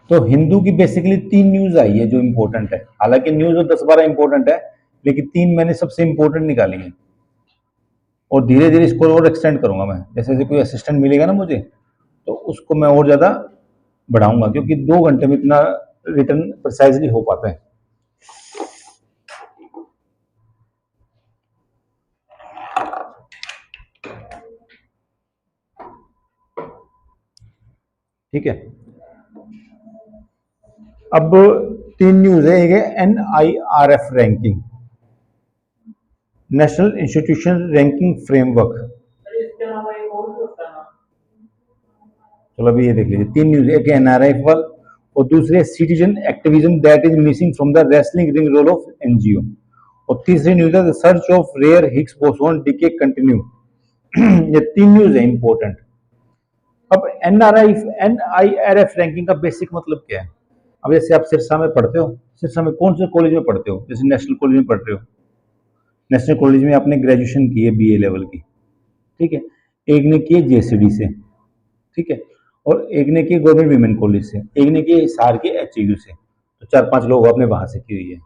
तो हिंदू की basically 3 news आई है जो इम्पोर्टेंट है, हालांकि न्यूज तो 10-12 इम्पोर्टेंट है, लेकिन 3 मैंने सबसे इम्पोर्टेंट निकाली है। और धीरे धीरे इसको और एक्सटेंड करूंगा मैं, जैसे जैसे कोई असिस्टेंट मिलेगा ना मुझे, तो उसको मैं और ज्यादा बढ़ाऊंगा, क्योंकि 2 घंटे में इतना रिटर्न प्रिसाइजली हो पाता है। ठीक है, अब 3 न्यूज है। एक है NIRF ranking, national institution ranking framework. चलो अभी ये देख लीजिए, 3 न्यूज, एक है NRF और दूसरे citizen activism that is missing from the wrestling ring role of NGO, और तीसरी न्यूज है search of rare Higgs boson decay continue. ये 3 न्यूज है इंपॉर्टेंट। अब NIRF रैंकिंग का बेसिक मतलब क्या है? अब जैसे आप सिरसा में पढ़ते हो, सिरसा में कौन से कॉलेज में पढ़ते हो? जैसे नेशनल कॉलेज में पढ़ रहे हो, नेशनल कॉलेज में आपने ग्रेजुएशन की है BA लेवल की, ठीक है। एक ने की है JCD से, ठीक है, और एक ने की गवर्नमेंट वीमेन कॉलेज से, एक ने की हिसार के HEU से, तो 4-5 लोग आपने वहां से की हुई है।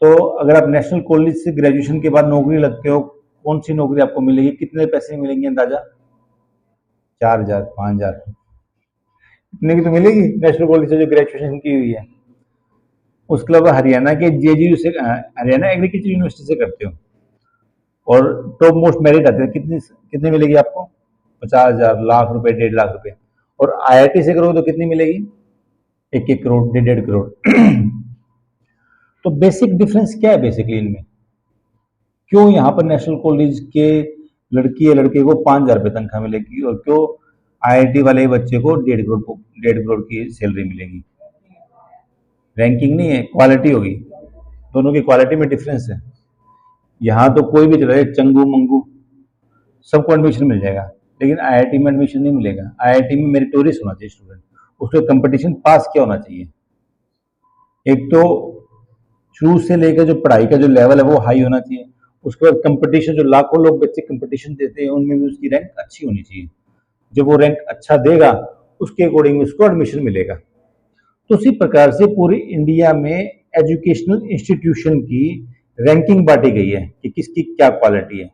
तो अगर आप नेशनल कॉलेज से ग्रेजुएशन के बाद नौकरी लगते हो, कौन सी नौकरी आपको मिलेगी, कितने पैसे मिलेंगे अंदाजा? 4,000, 5,000, इतने की तो मिलेगी नेशनल कॉलेज से जो ग्रेजुएशन की हुई है। उसके अलावा हरियाणा के JGU से, हरियाणा एग्रीकल्चर यूनिवर्सिटी से करते हो और टॉप मोस्ट मेरिट आते हैं, कितनी कितनी मिलेगी आपको? 50,000, लाख रुपए, 1.5 लाख रुपए। और IIT से करोगे तो कितनी मिलेगी? 1-1 करोड़, 1.5 करोड़। तो बेसिक डिफरेंस क्या है बेसिकली इनमें? क्यों यहाँ पर नेशनल कॉलेज के लड़की या लड़के को 5,000 रुपये तनख्वाह मिलेगी और क्यों IIT वाले बच्चे को 1.5 करोड़ की सैलरी मिलेगी? रैंकिंग नहीं है, क्वालिटी होगी। दोनों की क्वालिटी में डिफरेंस है। यहाँ तो कोई भी चला जाए, चंगू मंगू सबको एडमिशन मिल जाएगा, लेकिन IIT में एडमिशन नहीं मिलेगा। IIT में मेरिटोरियस होना चाहिए स्टूडेंट, उसको कंपटीशन पास किया होना चाहिए। एक तो शुरू से लेकर जो पढ़ाई का जो लेवल है वो हाई होना चाहिए, उसके बाद कंपटीशन, जो लाखों लोग बच्चे कंपटीशन देते हैं उनमें भी उसकी रैंक अच्छी होनी चाहिए। जब वो रैंक अच्छा देगा उसके अकॉर्डिंग उसको एडमिशन मिलेगा। तो उसी प्रकार से पूरी इंडिया में एजुकेशनल इंस्टीट्यूशन की रैंकिंग बांटी गई है कि किसकी क्या क्वालिटी है।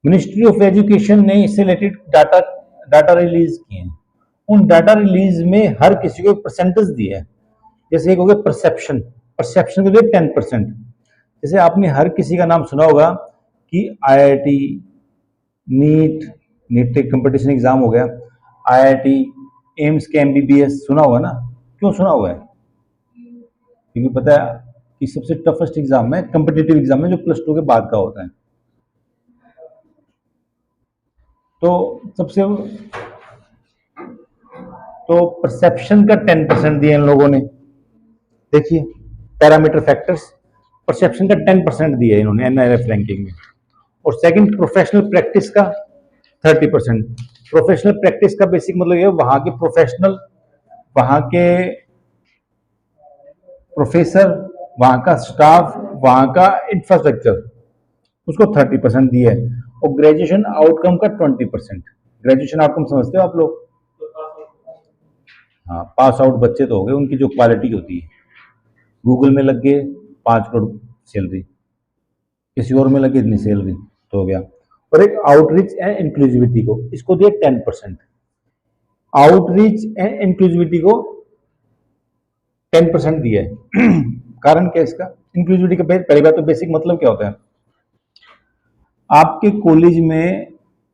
मिनिस्ट्री ऑफ एजुकेशन ने इससे रिलेटेड डाटा रिलीज किए हैं। उन डाटा रिलीज में हर किसी को परसेंटेज दिया है। जैसे एक हो गया परसेप्शन, परसेप्शन के लिए 10%। जैसे आपने हर किसी का नाम सुना होगा कि IIT, नीट एक कंपटीशन एग्जाम हो गया, IIT, एम्स के MBBS सुना होगा ना? क्यों सुना हुआ है? क्योंकि पता है कि सबसे टफेस्ट एग्जाम है, कम्पिटिटिव एग्जाम है, जो +2 के बाद का होता है। तो सबसे तो परसेप्शन का 10% दिया इन लोगों ने। देखिए पैरामीटर फैक्टर्स, परसेप्शन का 10% दिया इन्होंने NIRF रैंकिंग में। और सेकंड प्रोफेशनल प्रैक्टिस का 30%। प्रोफेशनल प्रैक्टिस का बेसिक मतलब ये वहां के प्रोफेशनल, वहां के प्रोफेसर, वहां का स्टाफ, वहां का इंफ्रास्ट्रक्चर, उसको 30% दिया है। और ग्रेजुएशन आउटकम का 20%। ग्रेजुएशन आउटकम समझते हो आप लोग? हाँ, पास आउट बच्चे तो हो गए, उनकी जो क्वालिटी होती है, गूगल में लग गए 5 करोड़ सैलरी, किसी और में लगे इतनी सैलरी, तो हो गया। और एक आउटरीच एंड इंक्लूसिविटी को, इसको दिया 10%। आउटरीच एंड इंक्लूसिविटी को 10% दिया है। कारण क्या है इसका? इंक्लूसिविटी का पहली बात तो बेसिक मतलब क्या होता है? आपके कॉलेज में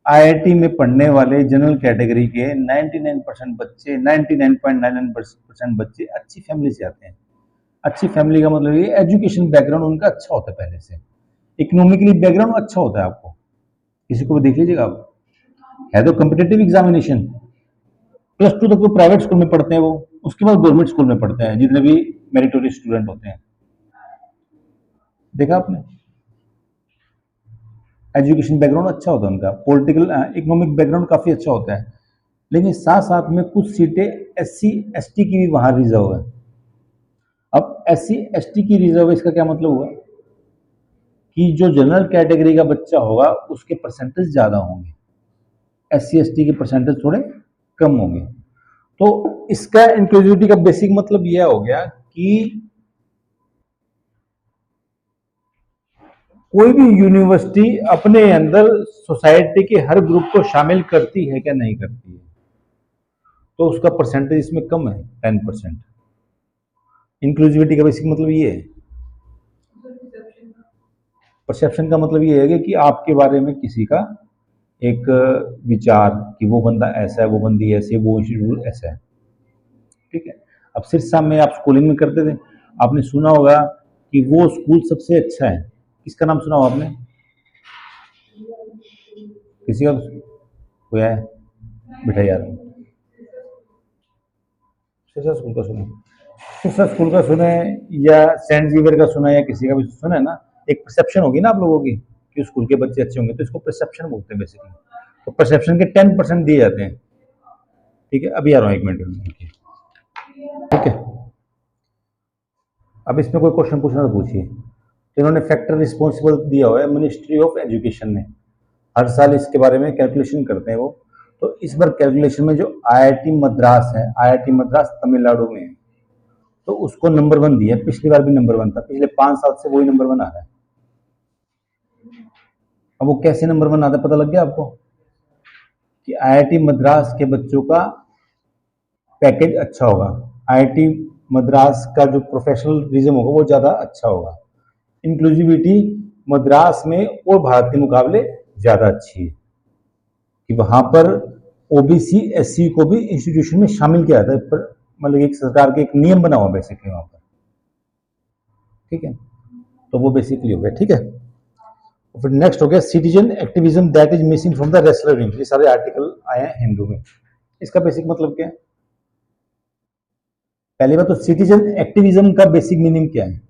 IIT में पढ़ने वाले जनरल कैटेगरी के 99% बच्चे, 99.99% बच्चे अच्छी फैमिली से आते हैं। अच्छी फैमिली का मतलब ये एजुकेशन बैकग्राउंड उनका अच्छा होता है, पहले से इकोनॉमिकली बैकग्राउंड अच्छा होता है। आपको किसी को भी देख लीजिएगा, आप है तो कम्पिटेटिव एग्जामिनेशन, +2 तक तो प्राइवेट स्कूल में पढ़ते हैं वो, उसके बाद गवर्नमेंट स्कूल में पढ़ते हैं जितने भी मेरिटोरियस स्टूडेंट होते हैं। देखा आपने? एजुकेशन बैकग्राउंड अच्छा होता है उनका, पॉलिटिकल इकोनॉमिक बैकग्राउंड काफी अच्छा होता है। लेकिन साथ साथ में कुछ सीटें SC ST की भी वहां रिजर्व है। अब SC ST की रिजर्व, इसका क्या मतलब हुआ कि जो जनरल कैटेगरी का बच्चा होगा उसके परसेंटेज ज्यादा होंगे, SC ST के परसेंटेज थोड़े कम होंगे। तो इसका इंक्लूसिविटी का बेसिक मतलब यह हो गया कि कोई भी यूनिवर्सिटी अपने अंदर सोसाइटी के हर ग्रुप को शामिल करती है क्या नहीं करती है, तो उसका परसेंटेज इसमें कम है 10%। इंक्लूसिविटी का बेसिक मतलब ये है। परसेप्शन का मतलब ये है कि आपके बारे में किसी का एक विचार कि वो बंदा ऐसा है, वो बंदी ऐसी है, वो इंस्टीट्यूट ऐसा है, ठीक है। अब सिरसा में आप स्कूलिंग में करते थे, आपने सुना होगा कि वो स्कूल सबसे अच्छा है। किसका नाम सुना हो आपने? किसी का कोई है? बिठा यार, सिरसा स्कूल का सुना, सिरसा स्कूल का सुने या सेंट जीवियर का सुना या किसी का भी सुना है ना। एक परसेप्शन होगी ना आप लोगों की कि स्कूल के बच्चे अच्छे होंगे, तो इसको परसेप्शन बोलते हैं बेसिकली। तो परसेप्शन के 10% दिए जाते हैं, ठीक है। अभी आ रहा हूँ 1 मिनट में, ठीक है। अब इसमें कोई क्वेश्चन पूछना तो पूछिए। तो इन्होंने फैक्टर रिस्पॉन्सिबल दिया हुआ है मिनिस्ट्री ऑफ एजुकेशन ने, हर साल इसके बारे में कैलकुलेशन करते हैं वो। तो इस बार कैलकुलेशन में जो आईआईटी मद्रास है, आईआईटी मद्रास तमिलनाडु में है, तो उसको नंबर 1 दिया। पिछली बार भी नंबर 1 था, पिछले 5 साल से वही नंबर 1 आ रहा है। अब वो कैसे नंबर 1 आता है पता लग गया आपको? कि आईआईटी मद्रास के बच्चों का पैकेज अच्छा होगा, आईआईटी मद्रास का जो प्रोफेशनलिज्म होगा वो ज़्यादा अच्छा होगा, इंक्लूसिविटी मद्रास में और भारत के मुकाबले ज़्यादा अच्छी है कि वहाँ पर ओबीसी एससी को भी इंस्टीट्यूशन में शामिल किया जाता है, मतलब एक सरकार के एक नियम बना हुआ बेसिकली वहाँ पर, ठीक है। तो वो बेसिकली हो गया, ठीक है। फिर नेक्स्ट हो गया citizen activism that is missing from the wrestler wing. ये सारे आर्टिकल आए हैं हिंदू में। इसका बेसिक मतलब क्या है? पहली बात तो सिटीजन एक्टिविज्म का बेसिक मीनिंग क्या है?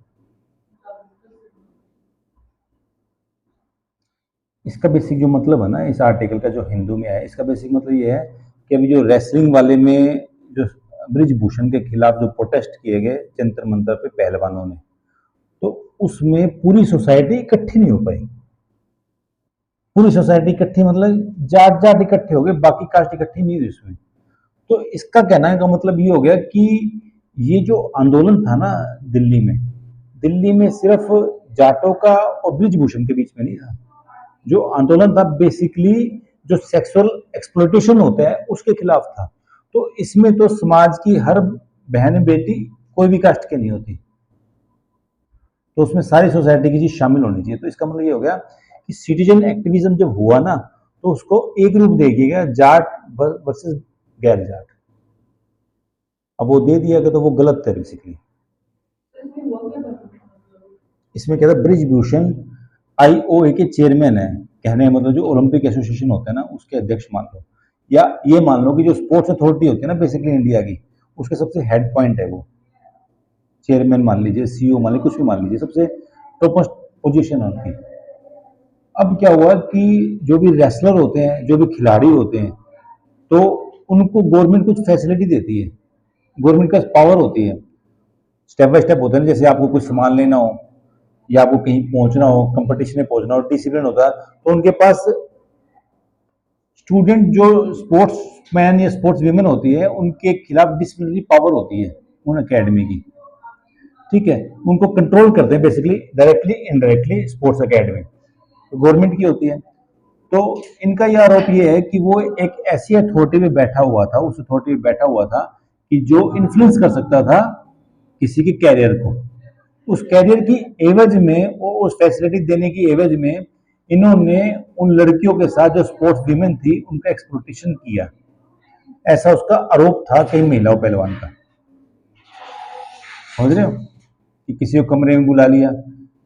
इसका बेसिक जो मतलब है ना इस आर्टिकल का जो हिंदू में है, इसका बेसिक मतलब ये है कि अभी जो रेसलिंग वाले में जो ब्रिजभूषण के खिलाफ जो प्रोटेस्ट किए गए जंतर मंतर पे पहलवानों ने, तो उसमें पूरी सोसाइटी इकट्ठी नहीं हो पाई। पूरी सोसाइटी इकट्ठी मतलब जाट जाट इकट्ठे हो गए, बाकी कास्ट इकट्ठी नहीं हुई इसमें। तो इसका कहना का मतलब ये हो गया कि ये जो आंदोलन था ना दिल्ली में सिर्फ जाटों का और ब्रिजभूषण के बीच में नहीं था। जो आंदोलन था बेसिकली जो सेक्सुअल एक्सप्लॉयटेशन होता है उसके खिलाफ था। तो इसमें तो समाज की हर बहन बेटी कोई भी कास्ट की नहीं होती, तो उसमें सारी सोसाइटी की चीज शामिल होनी चाहिए। तो इसका मतलब ये हो गया कि सिटीजन एक्टिविज्म जब हुआ ना तो उसको एक रूप देखिएगा, जाट वर्सेस गैर जाट। अब वो दे दिया गया तो वो गलत है बेसिकली। इसमें क्या था, ब्रिजभूषण आईओए के चेयरमैन है, कहने मतलब जो ओलंपिक एसोसिएशन होता है ना उसके अध्यक्ष मान लो, या ये मान लो कि जो स्पोर्ट्स अथॉरिटी होती है ना बेसिकली इंडिया की, उसके सबसे हेड पॉइंट है वो चेयरमैन मान लीजिए, सीईओ मान लीजिए, कुछ भी मान लीजिए, सबसे टॉप पोजीशन है उनकी। अब क्या हुआ कि जो भी रेसलर होते हैं, जो भी खिलाड़ी होते हैं, तो उनको गवर्नमेंट कुछ फैसिलिटी देती है, गवर्नमेंट का पावर होती है, स्टेप बाय स्टेप होता है ना। जैसे आपको कुछ सामान लेना हो या आपको कहीं पहुंचना हो, कंपटीशन में पहुंचना हो, डिसिप्लिन होता है, तो उनके पास स्टूडेंट जो स्पोर्ट्स मैन या स्पोर्ट्स वीमेन होती है उनके खिलाफ डिसिप्लिनरी पावर होती है उन अकेडमी की, ठीक है। उनको कंट्रोल करते हैं basically directly indirectly sports academy तो गवर्नमेंट की होती है। तो इनका यह आरोप ये है कि वो एक ऐसी अथॉरिटी में बैठा हुआ था, उस अथॉरिटी में बैठा हुआ था कि जो इन्फ्लुएंस कर सकता था किसी के कैरियर को। उस कैरियर की एवज में, वो उस फैसिलिटी देने की एवज में इन्होंने उन लड़कियों के साथ जो स्पोर्ट्स वीमेन थी उनका एक्सप्लॉयटेशन किया, ऐसा उसका आरोप था कई महिलाओं पहलवान का। समझ रहे हो कि किसी को कमरे में बुला लिया,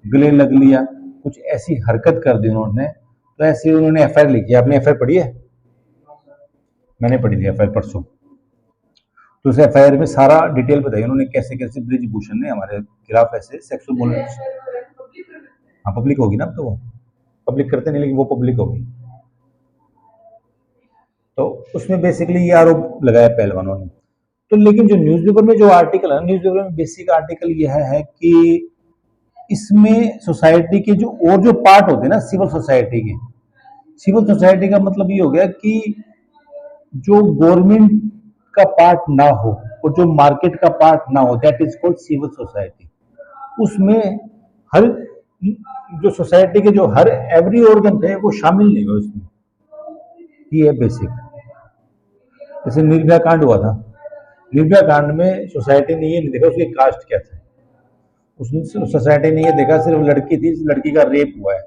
गले लग लिया, कुछ ऐसी हरकत कर दी उन्होंने, तो ऐसे उन्होंने एफआईआर लिखी। आपने एफआईआर पढ़ी है? मैंने पढ़ी थी एफआईआर परसों। तो उस एफआईआर में सारा डिटेल बताई उन्होंने, कैसे कैसे ब्रिजभूषण ने हमारे खिलाफ ऐसे सेक्सुअल मोलेस्ट। हाँ पब्लिक होगी ना, अब तो वो पब्लिक करते नहीं लेकिन वो पब्लिक होगी। तो उसमें बेसिकली ये आरोप लगाया पहलवानों ने। तो लेकिन जो न्यूज़पेपर में जो आर्टिकल है, न्यूज़पेपर में बेसिक आर्टिकल यह है कि इसमें सोसाइटी के जो और जो पार्ट होते हैं ना सिविल सोसाइटी के, सिविल सोसाइटी का मतलब ये हो गया कि जो गवर्नमेंट का पार्ट ना हो और जो मार्केट का पार्ट ना हो, that is called civil society. उसमें हर जो सोसाइटी के जो हर एवरी ऑर्गन थे वो शामिल नहीं हुए उसमें। ये है बेसिक। जैसे निर्भया कांड हुआ था, निर्भया कांड में सोसाइटी ने ये नहीं देखा उसकी कास्ट क्या था, उसने सोसाइटी ने ये देखा सिर्फ लड़की थी, इस लड़की का रेप हुआ है,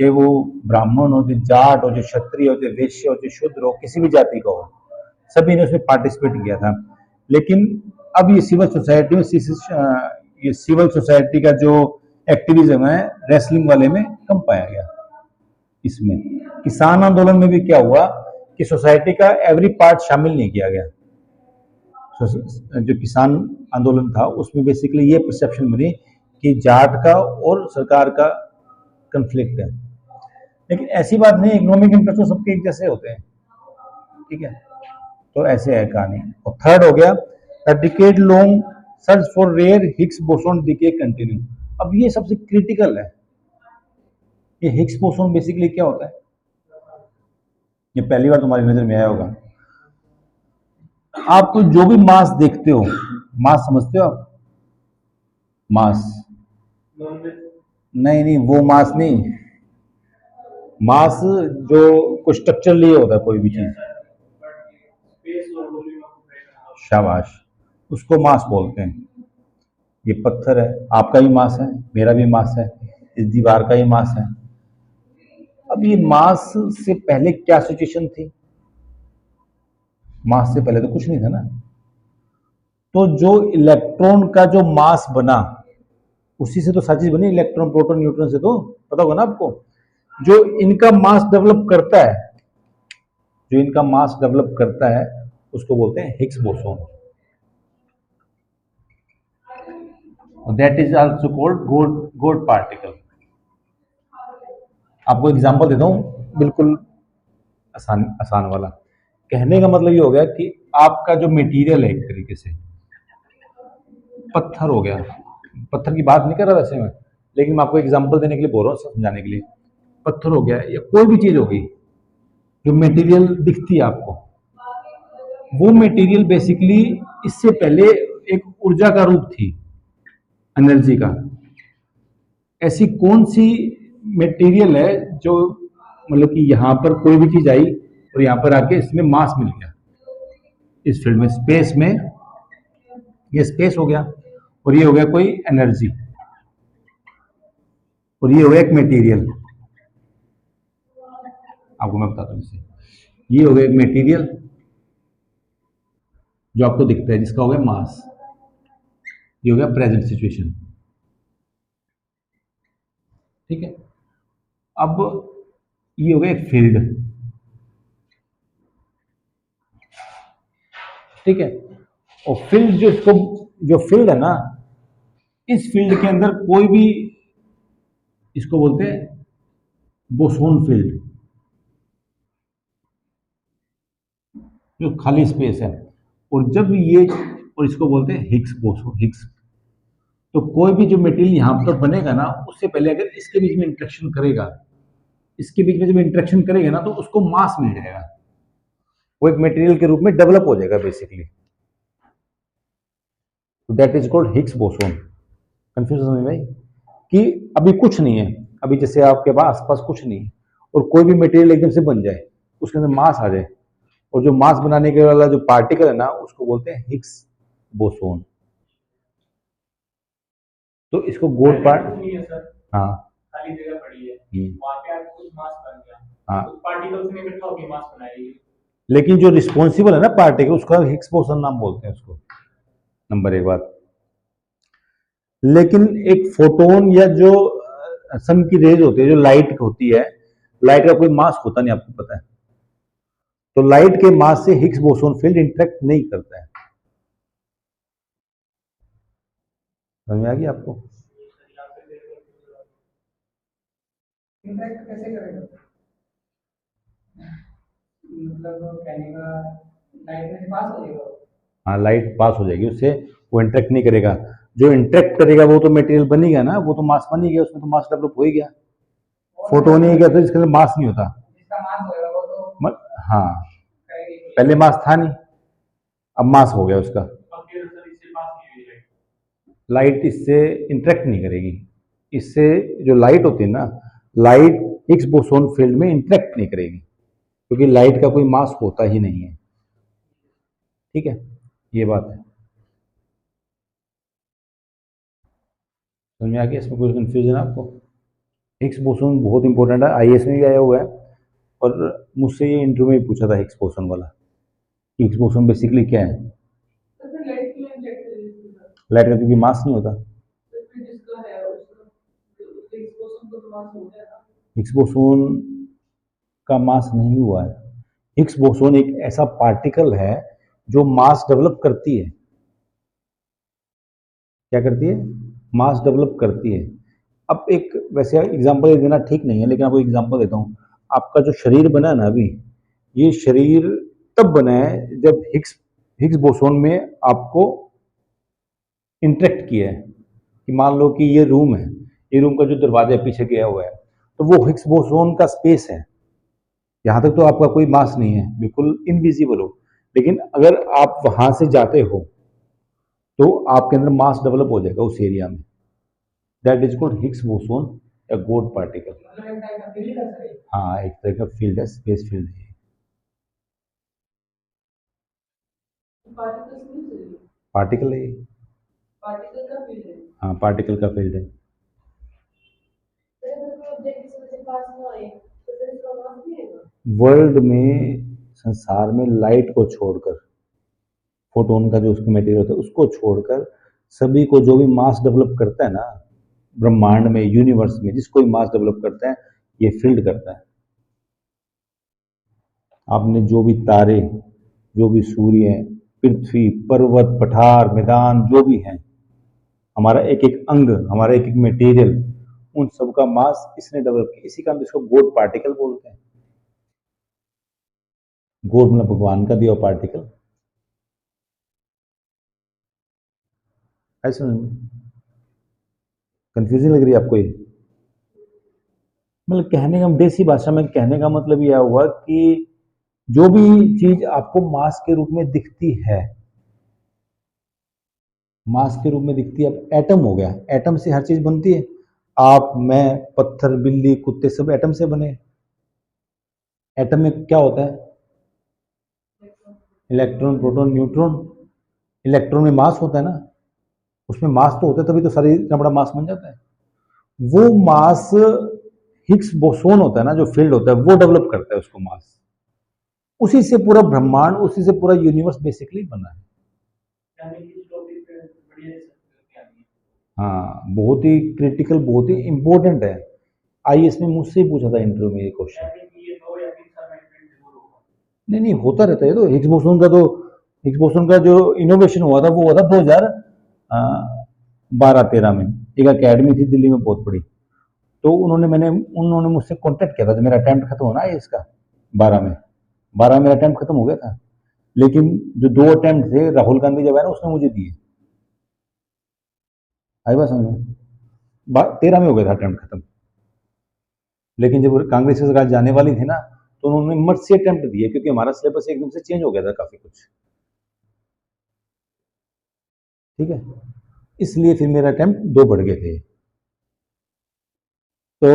चाहे वो ब्राह्मण हो, चाहे जाट हो, चाहे क्षत्रिय हो, चाहे वैश्य हो, चाहे शूद्र हो, किसी भी जाति का हो, सभी ने उसमें पार्टिसिपेट किया था। लेकिन अब ये सिविल सोसाइटी में ये सिविल सोसाइटी का जो एक्टिविज्म है रेसलिंग वाले में कम पाया गया। इसमें किसान आंदोलन में भी क्या हुआ कि सोसाइटी का एवरी पार्ट शामिल नहीं किया गया। जो किसान आंदोलन था उसमें बेसिकली ये परसेप्शन बनी कि जाट का और सरकार का कंफ्लिक्ट है, लेकिन ऐसी बात नहीं, इकोनॉमिक इंटरेस्ट तो सबके एक जैसे होते हैं, ठीक है। तो ऐसे है कहानी। और थर्ड हो गया decade long search for rare Higgs boson decay continue. अब ये सबसे क्रिटिकल है। ये हिग्स बोसोन बेसिकली क्या होता है, ये पहली बार तुम्हारी नजर में आया होगा। आप तो जो भी मास देखते हो, मास समझते हो आप? मास नहीं नहीं, वो मास नहीं, मास जो कोई स्ट्रक्चर लिए होता है कोई भी चीज, शाबाश, उसको मास बोलते हैं। ये पत्थर है, आपका भी मास है, मेरा भी मास है, इस दीवार का ही मास है। अब ये मास से पहले क्या सिचुएशन थी? मास से पहले तो कुछ नहीं था ना। तो जो इलेक्ट्रॉन का जो मास बना उसी से तो सारी चीज बनी, इलेक्ट्रॉन प्रोटॉन न्यूट्रॉन से, तो पता होगा ना आपको। जो इनका मास डेवलप करता है, जो इनका मास डेवलप करता है उसको बोलते हैं Higgs boson. That is also called gold particle. आपको एग्जांपल देता हूं, बिल्कुल आसान आसान वाला। कहने का मतलब ये हो गया कि आपका जो मटेरियल है एक तरीके से पत्थर हो गया, पत्थर की बात नहीं कर रहा वैसे मैं, लेकिन मैं आपको एग्जांपल देने के लिए बोल रहा हूँ, समझाने के लिए। पत्थर हो गया या कोई भी चीज होगी जो मटेरियल दिखती है आपको, वो मटेरियल बेसिकली इससे पहले एक ऊर्जा का रूप थी, एनर्जी का। ऐसी कौन सी मटेरियल है जो मतलब कि यहां पर कोई भी चीज आई और यहां पर आके इसमें मास मिल गया, इस फील्ड में, स्पेस में, ये स्पेस हो गया और ये हो गया कोई एनर्जी और ये हो गया एक मटेरियल। आपको मैं बताता हूं इसे, ये हो गया एक मटेरियल जो आपको दिखता है जिसका हो गया मास, ये हो गया प्रेजेंट सिचुएशन, ठीक है। अब ये हो गया एक फील्ड, ठीक है। और फील्ड जो इसको, जो फील्ड है ना, इस फील्ड के अंदर कोई भी, इसको बोलते हैं बोसोन फील्ड, जो खाली स्पेस है। और जब ये, और इसको बोलते हैं हिग्स बोसोन, हिग्स। तो कोई भी जो मटेरियल यहां पर बनेगा ना, उससे पहले अगर इसके बीच में इंटरेक्शन करेगा, इसके बीच में जब इंटरेक्शन करेगा ना, तो उसको मास मिल जाएगा, वो एक मटेरियल के रूप में डेवलप हो जाएगा बेसिकली। तो that is called Higgs boson. Confuse समझ में? कि अभी कुछ नहीं है, अभी जैसे आपके पास आसपास कुछ नहीं है और कोई भी मटेरियल एकदम से बन जाए, उसके अंदर मास आ जाए, और जो मास बनाने के वाला जो पार्टिकल है ना, उसको बोलते हैं हिग्स बोसोन। तो इसको गोल्ड पार्ट, हाँ खाली जगह पड़ी है, वहां पे आपको कुछ मास बन गया, हाँ, कुछ पार्टिकल्स में इकट्ठा होकर मास बनाएगी। लेकिन जो रिस्पॉन्सिबल है ना पार्टिकल, उसका हिग्स बोसोन नाम बोलते हैं उसको, नंबर एक बात। लेकिन एक फोटोन या जो सन की रेज होती है, जो लाइट होती है, लाइट का कोई मास होता नहीं, आपको पता है। तो लाइट के मास से हिग्स बोसोन फील्ड इंटरेक्ट नहीं करता है। समझ में आ गई आपको? इंटरेक्ट कैसे करेगा? मतलब कहने का लाइट में पास हो जाएगा। हाँ, लाइट पास हो जाएगी उससे, वो इंटरेक्ट नहीं करेगा। जो इंटरेक्ट करेगा वो तो मटेरियल बनेगा ना, वो तो मास बन ही गया, उसमें तो मास डेवलप हो ही गया। फोटोन ही गया तो इसके अंदर मास नहीं होता। जिसका मास होगा वो तो हाँ, पहले मास था नहीं, अब मास हो गया उसका। लाइट इससे इंटरेक्ट नहीं करेगी। इससे जो लाइट होती है ना, लाइट हिग्स बोसोन फील्ड में इंटरेक्ट नहीं करेगी, क्योंकि लाइट का कोई मास होता ही नहीं है। ठीक है, ये बात है। समझ में आ गया? इसमें कोई कंफ्यूजन है आपको? हिग्स बोसोन बहुत इंपॉर्टेंट है, आईएएस में भी आया हुआ है, और मुझसे ये इंटरव्यू में भी पूछा था हिग्स बोसोन वाला। हिग्स बोसोन बेसिकली क्या है? लाइट का क्योंकि मास नहीं होता। हिग्स बोसोन का मास नहीं हुआ है। हिग्स बोसोन एक ऐसा पार्टिकल है जो मास डेवलप करती है। क्या करती है? मास डेवलप करती है। अब एक वैसे एग्जांपल देना ठीक नहीं है, लेकिन आपको एग्जांपल देता हूँ। आपका जो शरीर बना है ना अभी, ये शरीर तब बना है जब हिग्स हिग्स बोसोन में आपको इंटरेक्ट किया है। कि मान लो कि ये रूम है, ये रूम का जो दरवाजा पीछे गया हुआ है, तो वो हिग्स बोसोन का स्पेस है। यहाँ तक तो आपका कोई मास नहीं है, बिल्कुल इनविजिबल हो, लेकिन अगर आप वहां से जाते हो तो आपके अंदर मास डेवलप हो जाएगा उस एरिया में। That is called Higgs boson, a God particle. हाँ, एक तरह का फील्ड है, स्पेस फील्ड है। पार्टिकल है ये। हाँ, पार्टिकल का फील्ड है। वर्ल्ड में, संसार में लाइट को छोड़कर, फोटोन का जो उसका मटेरियल होता है उसको छोड़कर, सभी को जो भी मास डेवलप करता है ना ब्रह्मांड में, यूनिवर्स में, जिसको भी मास डेवलप करता है, ये फील्ड करता है। आपने जो भी तारे, जो भी सूर्य, पृथ्वी, पर्वत, पठार, मैदान जो भी हैं, हमारा एक एक अंग, हमारा एक एक मटेरियल, उन सब का मास इसने डेवलप किया। इसी का हम इसको गॉड पार्टिकल बोलते हैं। गॉड मतलब भगवान का दिया पार्टिकल। ऐसा कंफ्यूजन लग रही है आपको ये? मतलब कहने का, देसी भाषा में कहने का मतलब यह हुआ कि जो भी चीज आपको मास के रूप में दिखती है, मास के रूप में दिखती है, अब एटम हो गया, एटम से हर चीज बनती है। आप, मैं, पत्थर, बिल्ली, कुत्ते, सब एटम से बने। एटम में क्या होता है? Electron, proton, neutron. इलेक्ट्रॉन में मास होता है ना, उसमें मास तो होता है, तभी तो सारी इतना बड़ा मास बन जाता है। वो मास हिग्स बोसोन होता है ना, जो फील्ड होता है, वो डेवलप करता है उसको मास। उसी से पूरा ब्रह्मांड, उसी से पूरा यूनिवर्स बेसिकली बना है। हाँ, बहुत ही क्रिटिकल, बहुत ही इंपॉर्टेंट है। आईएएस ने मुझसे ही पूछा था इंटरव्यू में ये क्वेश्चन। नहीं नहीं, होता रहता है। तो हिग्स बोसोन का जो इनोवेशन हुआ था, वो हुआ था 2012-13 में। एक अकेडमी थी दिल्ली में बहुत बड़ी, तो उन्होंने मुझसे कांटेक्ट किया था जब मेरा अटेम्प्ट खत्म होना है इसका। 12 में, 12 में मेरा अटेम्प्ट खत्म हो गया था, लेकिन जो 2 अटेम्प्ट थे राहुल गांधी जब आया ना, उसने मुझे दिए। आई बात समझ में? 13 में हो गया था अटेम्प्ट खत्म, लेकिन जब कांग्रेस की सरकार जाने वाली थी ना, तो उन्होंने मत से अटेम्प्ट दिए, क्योंकि हमारा सिलेबस एकदम से चेंज हो गया था काफी कुछ। ठीक है, इसलिए फिर मेरा अटेम्प्ट 2 बढ़ गए थे। तो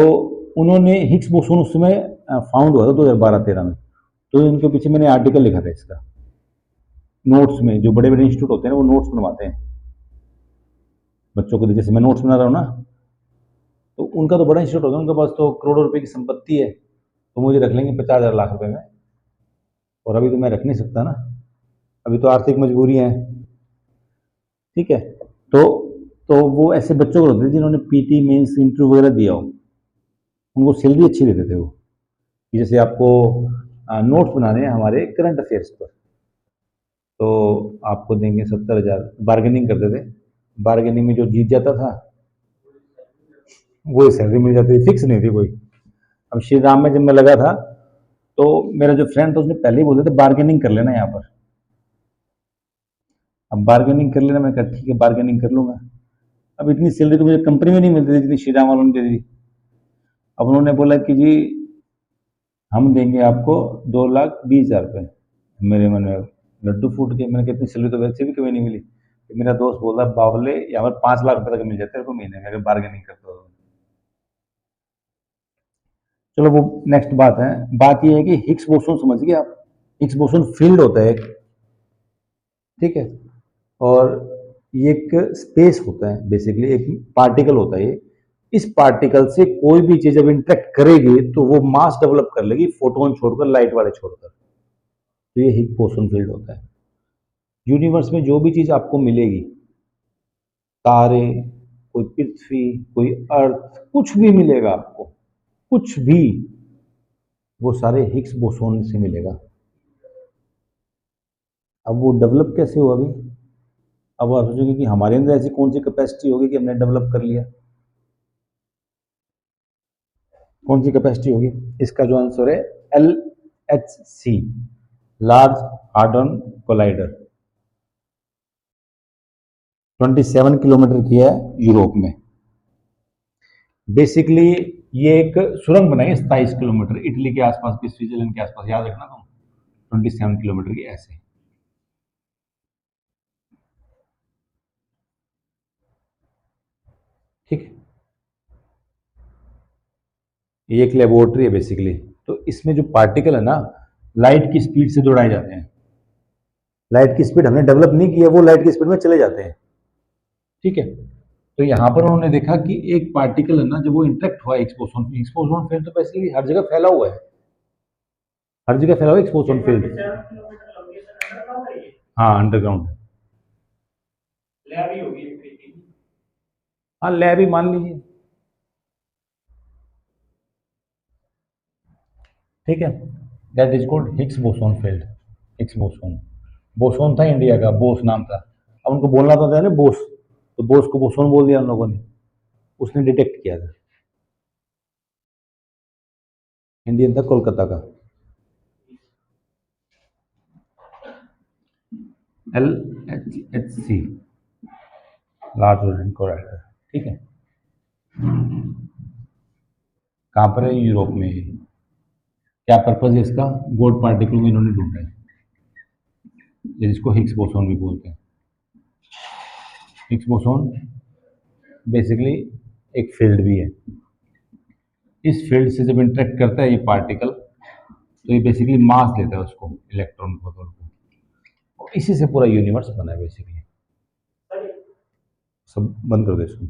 उन्होंने हिग्स बोसोन उस समय फाउंड हुआ था 2012-13 में, तो इनके पीछे मैंने आर्टिकल लिखा था इसका। नोट्स में, जो बड़े बड़े इंस्टीट्यूट होते हैं ना, वो नोट्स बनवाते हैं बच्चों को, जैसे मैं नोट्स बना रहा हूँ ना, तो उनका तो बड़ा इंस्टीट्यूट होता है, उनके पास तो करोड़ों रुपए की संपत्ति है, तो मुझे रख लेंगे 50,000 लाख रुपए में। और अभी तो मैं रख नहीं सकता ना, अभी तो आर्थिक मजबूरी है। ठीक है, तो वो ऐसे बच्चों को होते थे जिन्होंने पीटी मेंस इंटरव्यू वगैरह दिया हो, उनको सैलरी अच्छी देते थे वो। जैसे आपको नोट्स बनाने हैं हमारे करंट अफेयर्स पर, तो आपको देंगे 70,000, बार्गेनिंग करते थे, बार्गेनिंग में जो जीत जाता था वो सैलरी मिल जाती थी, फिक्स नहीं थी कोई। अब श्री राम में जब मैं लगा था, तो मेरा जो फ्रेंड था उसने पहले ही बोले थे बार्गेनिंग कर लेना यहाँ पर। अब बार्गेनिंग कर लेना, मैं कहा ठीक है बार्गेनिंग कर लूंगा। अब इतनी सैलरी तो मुझे कंपनी में नहीं मिलती थी जितनी श्री राम वालों ने दे दी। अब उन्होंने बोला कि जी हम देंगे आपको 2,20,000 रुपये। मेरे मन में लड्डू फूट के मैंने कितनी सैलरी तो वैसे भी कभी नहीं मिली। तो मेरा दोस्त बोल रहा बावले यहाँ पर 5 लाख रुपए तक मिल जाते हैं महीने में अगर बार्गेनिंग करते हो। चलो वो नेक्स्ट बात है। बात ये है कि हिग्स बोसोन समझ गए आप। हिग्स बोसोन फील्ड होता है एक, ठीक है, और ये एक स्पेस होता है, बेसिकली एक पार्टिकल होता है ये। इस पार्टिकल से कोई भी चीज जब इंटरेक्ट करेगी तो वो मास डेवलप कर लेगी, फोटोन छोड़कर, लाइट वाले छोड़कर। तो ये हिग्स बोसोन फील्ड होता है। यूनिवर्स में जो भी चीज आपको मिलेगी, तारे, कोई पृथ्वी, कोई अर्थ, कुछ भी मिलेगा आपको, कुछ भी, वो सारे हिग्स बोसोन से मिलेगा। अब वो डेवलप कैसे हुआ अभी? अब आप सोचोगे कि हमारे अंदर ऐसी कौन सी कैपेसिटी होगी कि हमने डेवलप कर लिया। कौन सी कैपेसिटी होगी? इसका जो आंसर है LHC, large harden collider. 27 kilometre की है यूरोप में। बेसिकली ये एक सुरंग बनाई है 27 किलोमीटर, इटली के आसपास भी, स्विट्जरलैंड के आसपास, याद रखना तुम। 27 किलोमीटर की ऐसे। ठीक है, ये एक लेबोरेटरी है बेसिकली। तो इसमें जो पार्टिकल है ना, लाइट की स्पीड से दौड़ाए जाते हैं। लाइट की स्पीड हमने डेवलप नहीं की है, वो लाइट की स्पीड में चले जाते हैं। ठीक है, तो यहां पर उन्होंने देखा कि एक पार्टिकल है ना, जब वो इंटरेक्ट हुआ एक्सपोजोन, एक्सपोजोन फील्ड तो बेसिकली हर जगह फैला हुआ है, हर जगह फैला हुआ है एक्सपोजोन फील्ड। हाँ, अंडरग्राउंड। हाँ, लैब ही मान लीजिए। ठीक है, that is called Higgs boson field. Higgs boson, boson था इंडिया का, बोस नाम था। अब उनको बोलना था ना बोस, तो बोस को बोसोन बोल दिया उन लोगों ने। उसने डिटेक्ट किया था। इंडियन था, कोलकाता का। LHC, large harden collider. ठीक है, कहाँ पर है? यूरोप में। क्या पर्पज है इसका? गोल्ड पार्टिकल को इन्होंने ढूंढा है, जिसको हिग्स बोसोन भी बोलते हैं। हिग्स बोसोन बेसिकली एक फील्ड भी है। इस फील्ड से जब इंटरेक्ट करता है ये पार्टिकल, तो ये बेसिकली मास देता है उसको, इलेक्ट्रॉन प्रोटॉन को, और इसी से पूरा यूनिवर्स बना है बेसिकली। सब बंद कर दो इसको।